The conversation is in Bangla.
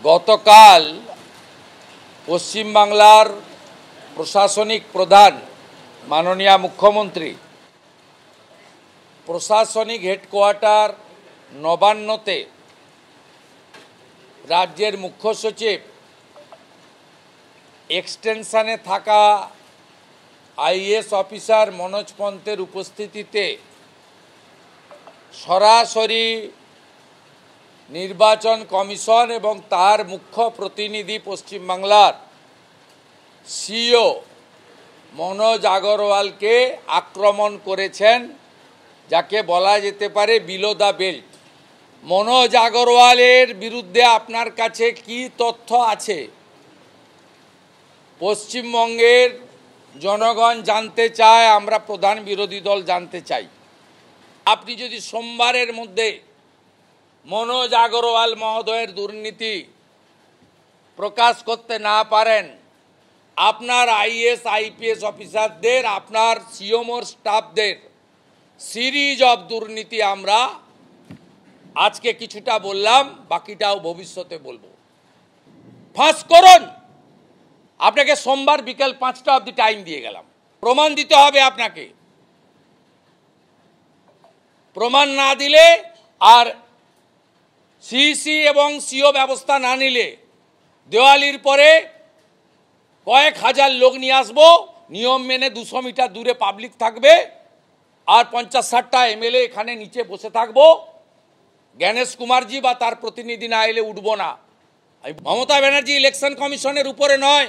গতকাল পশ্চিমবাংলার প্রশাসনিক প্রধান মাননীয় মুখ্যমন্ত্রী প্রশাসনিক হেডকোয়ার্টার নবান্নতে রাজ্যের মুখ্য সচিব এক্সটেনশনে থাকা আইএএস অফিসার মনোজ পন্থের উপস্থিতিতে সরাসরি নির্বাচন কমিশন এবং তার মুখ্য প্রতিনিধি পশ্চিমবাংলার সিইও মনোজ আগরওয়ালকে আক্রমণ করেছেন, যাকে বলা যেতে পারে বিলো দ্য বেল্ট। মনোজ আগরওয়ালের বিরুদ্ধে আপনার কাছে কি তথ্য আছে পশ্চিমবঙ্গের জনগণ জানতে চায়, আমরা প্রধান বিরোধী দল জানতে চাই। আপনি যদি সোমবারের মধ্যে মনোজ আগরওয়াল মহোদয়ের দুর্নীতি প্রকাশ করতে না পারেন, আপনার আইএএস আইপিএস অফিসারদের, আপনার সিএমওর স্টাফদের সিরিজ অফ দুর্নীতি আমরা আজকে কিছুটা বললাম, বাকিটাও ভবিষ্যতে বলবো। ফাঁস করুন। আপনাকে সোমবার বিকেল 5টা অবধি টাইম দিয়ে গেলাম। প্রমাণ দিতে হবে আপনাকে। প্রমাণ না দিলে আর সিইসি এবং সিও ব্যবস্থা না নিলে দেওয়ালির পরে কয়েক হাজার লোক নিয়ে আসবো, নিয়ম মেনে 200 মিটার দূরে পাবলিক থাকবে, আর 50-60টা এমএলএ এখানে নিচে বসে থাকবো। জ্ঞানেশ কুমারজি বা তার প্রতিনিধি না এলে উঠবো না। মমতা ব্যানার্জি ইলেকশন কমিশনের উপরে নয়,